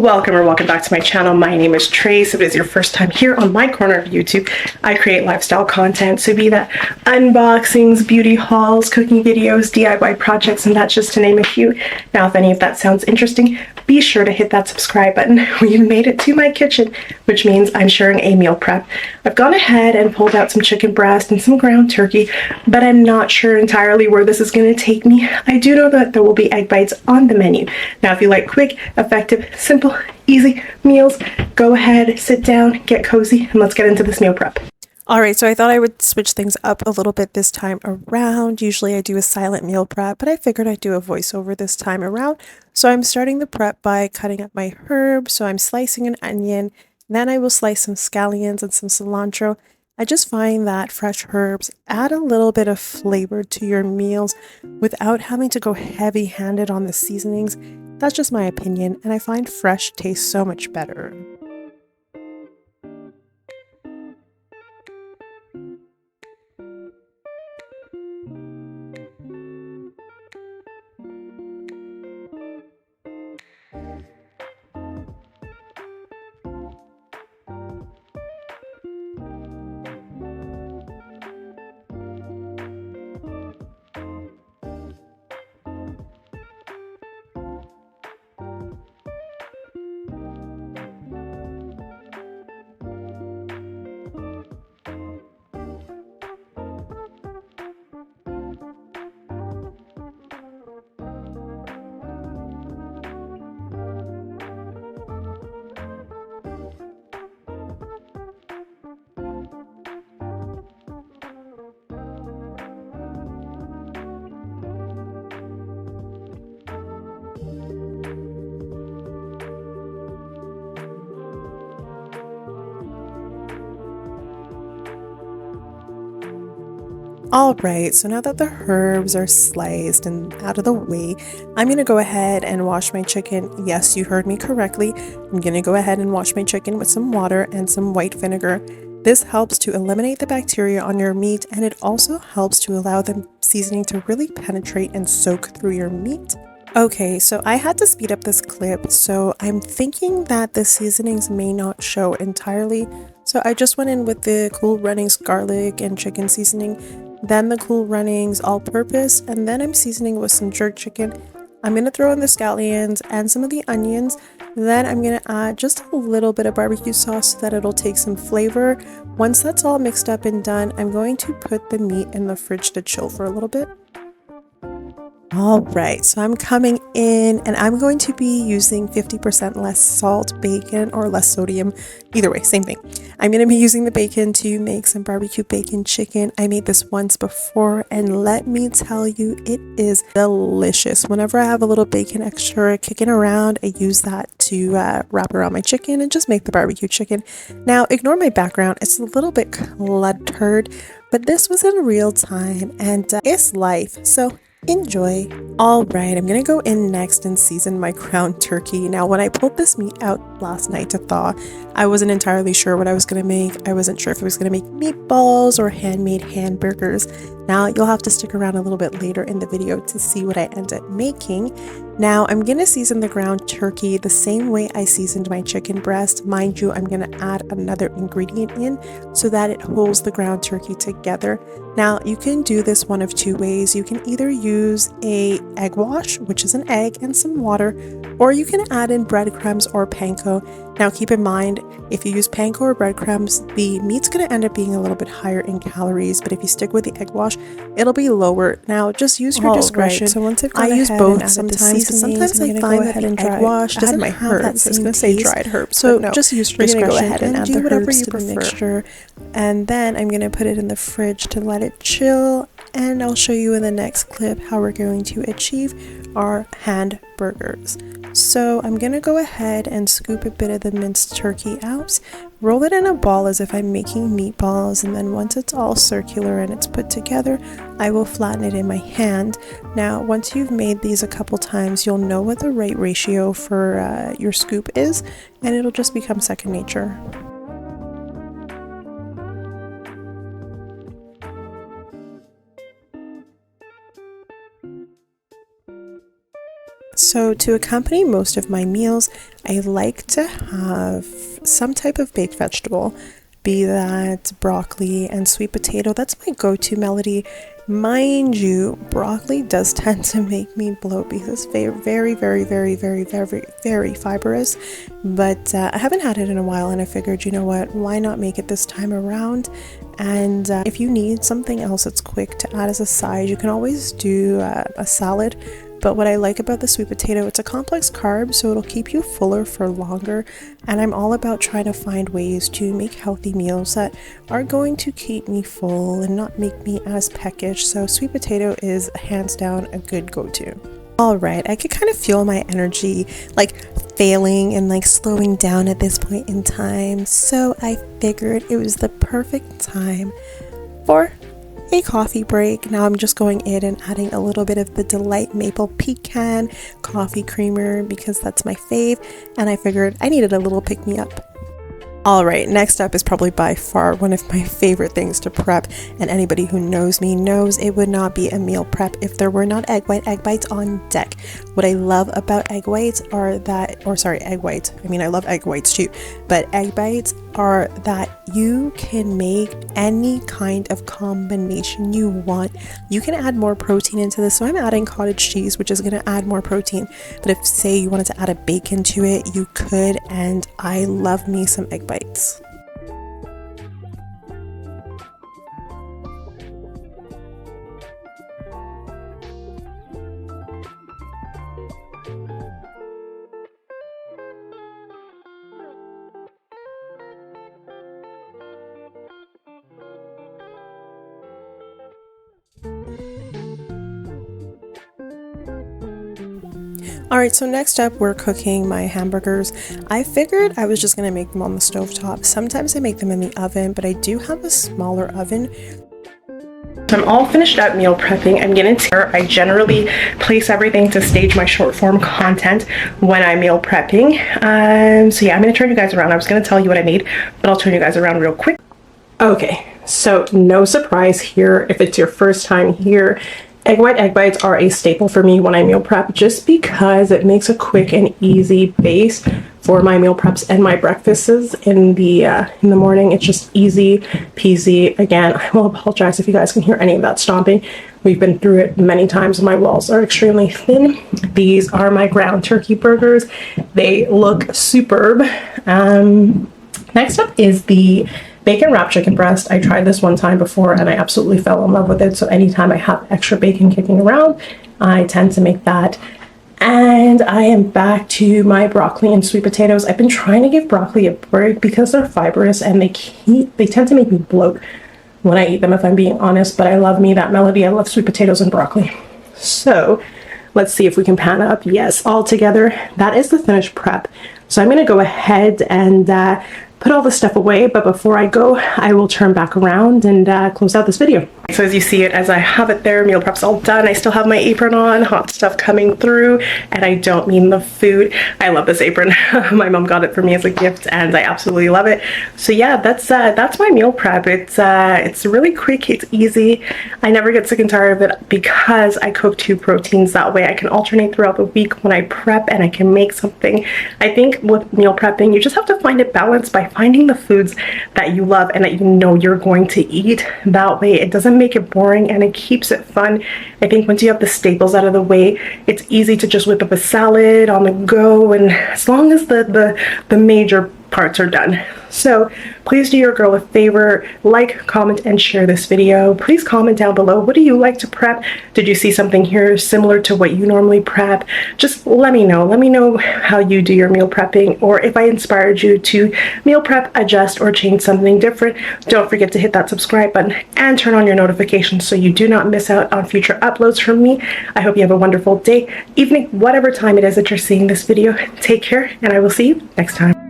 Welcome back to my channel. My name is Trace. If it is your first time here on my corner of YouTube, I create lifestyle content. So be that unboxings, beauty hauls, cooking videos, DIY projects, and that's just to name a few. Now, if any of that sounds interesting, be sure to hit that subscribe button. We've made it to my kitchen, which means I'm sharing a meal prep. I've gone ahead and pulled out some chicken breast and some ground turkey, but I'm not sure entirely where this is going to take me. I do know that there will be egg bites on the menu. Now, if you like quick, effective, simple, easy meals, go ahead, sit down, get cozy, and let's get into this meal prep. Alright, so I thought I would switch things up a little bit this time around. Usually I do a silent meal prep, but I figured I'd do a voiceover this time around. So I'm starting the prep by cutting up my herbs. So I'm slicing an onion, then I will slice some scallions and some cilantro. I just find that fresh herbs add a little bit of flavor to your meals without having to go heavy-handed on the seasonings. That's just my opinion, and I find fresh tastes so much better. Alright, so now that the herbs are sliced and out of the way, I'm going to go ahead and wash my chicken. Yes, you heard me correctly. I'm going to go ahead and wash my chicken with some water and some white vinegar. This helps to eliminate the bacteria on your meat, and it also helps to allow the seasoning to really penetrate and soak through your meat. Okay, so I had to speed up this clip, so I'm thinking that the seasonings may not show entirely. So I just went in with the Cool Runnings garlic and chicken seasoning, then the Cool Runnings all-purpose, and then I'm seasoning with some jerk chicken. I'm going to throw in the scallions and some of the onions. Then I'm going to add just a little bit of barbecue sauce so that it'll take some flavor. Once that's all mixed up and done, I'm going to put the meat in the fridge to chill for a little bit. Alright, so I'm coming in and I'm going to be using 50% less salt bacon or less sodium. Either way, same thing. I'm going to be using the bacon to make some barbecue bacon chicken. I made this once before and let me tell you, it is delicious. Whenever I have a little bacon extra kicking around, I use that to wrap around my chicken and just make the barbecue chicken. Now, ignore my background. It's a little bit cluttered, but this was in real time and it's life. So enjoy. Alright, I'm gonna go in next and season my ground turkey. Now, when I pulled this meat out last night to thaw, I wasn't entirely sure what I was gonna make. I wasn't sure if I was gonna make meatballs or handmade hamburgers. Now, you'll have to stick around a little bit later in the video to see what I end up making. Now, I'm gonna season the ground turkey the same way I seasoned my chicken breast. Mind you, I'm gonna add another ingredient in so that it holds the ground turkey together. Now, you can do this one of two ways. You can either use a egg wash, which is an egg and some water, or you can add in breadcrumbs or panko. Now, keep in mind, if you use panko or breadcrumbs, the meat's going to end up being a little bit higher in calories, but if you stick with the egg wash, it'll be lower. Now, just use your discretion. So once I use both sometimes, but sometimes I find that the egg wash doesn't have that same taste. Say dried herbs, so no, just use your discretion go ahead and do whatever you prefer. The mixture. And then I'm going to put it in the fridge to let it chill, and I'll show you in the next clip how we're going to achieve our hamburgers. So I'm going to go ahead and scoop a bit of the minced turkey out, roll it in a ball as if I'm making meatballs, and then once it's all circular and it's put together, I will flatten it in my hand. Now, once you've made these a couple times, you'll know what the right ratio for your scoop is, and it'll just become second nature. So to accompany most of my meals, I like to have some type of baked vegetable, be that broccoli and sweet potato. That's my go-to melody. Mind you, broccoli does tend to make me bloat because it's very fibrous, but I haven't had it in a while, and I figured, you know what, why not make it this time around? And if you need something else that's quick to add as a side, you can always do a salad. But what I like about the sweet potato, it's a complex carb, so it'll keep you fuller for longer. And I'm all about trying to find ways to make healthy meals that are going to keep me full and not make me as peckish. So sweet potato is hands down a good go-to. All right, I could kind of feel my energy like failing and like slowing down at this point in time. So I figured it was the perfect time for a coffee break. Now I'm just going in and adding a little bit of the Delight Maple Pecan coffee creamer because that's my fave, and I figured I needed a little pick-me-up. All right, next up is probably by far one of my favorite things to prep, and anybody who knows me knows it would not be a meal prep if there were not egg whites on deck. What I love about egg whites are that, egg whites, I mean I love egg whites too, but egg whites are that you can make any kind of combination you want. You can add more protein into this, so I'm adding cottage cheese, which is going to add more protein, but if say you wanted to add a bacon to it, you could, and I love me some egg bites. Alright, so next up we're cooking my hamburgers. I figured I was just going to make them on the stovetop. Sometimes I make them in the oven, but I do have a smaller oven. So I'm all finished up meal prepping. I'm getting to I generally place everything to stage my short form content when I'm meal prepping. So yeah, I'm going to turn you guys around. I was going to tell you what I need, but I'll turn you guys around real quick. Okay, so no surprise here if it's your first time here. Egg bites are a staple for me when I meal prep, just because it makes a quick and easy base for my meal preps and my breakfasts in the morning. It's just easy peasy. Again, I will apologize if you guys can hear any of that stomping. We've been through it many times. My walls are extremely thin. These are my ground turkey burgers. They look superb. Next up is the bacon wrapped chicken breast. I tried this one time before and I absolutely fell in love with it. So anytime I have extra bacon kicking around, I tend to make that. And I am back to my broccoli and sweet potatoes. I've been trying to give broccoli a break because they're fibrous and they tend to make me bloat when I eat them, if I'm being honest. But I love me that melody. I love sweet potatoes and broccoli. So let's see if we can pan up. Yes, all together. That is the finished prep. So I'm going to go ahead and put all the stuff away, but before I go, I will turn back around and close out this video. So as you see it, as I have it there, meal prep's all done. I still have my apron on, hot stuff coming through, and I don't mean the food. I love this apron. My mom got it for me as a gift, and I absolutely love it. So yeah, that's my meal prep. It's really quick, it's easy. I never get sick and tired of it because I cook 2 proteins. That way I can alternate throughout the week when I prep and I can make something. I think with meal prepping, you just have to find a balance by finding the foods that you love and that you know you're going to eat. That way it doesn't make it boring and it keeps it fun. I think once you have the staples out of the way, it's easy to just whip up a salad on the go, and as long as the major parts are done. So please do your girl a favor, like, comment, and share this video. Please comment down below, what do you like to prep? Did you see something here similar to what you normally prep? Just let me know. Let me know how you do your meal prepping, or if I inspired you to meal prep, adjust, or change something different. Don't forget to hit that subscribe button and turn on your notifications so you do not miss out on future uploads from me. I hope you have a wonderful day, evening, whatever time it is that you're seeing this video. Take care, and I will see you next time.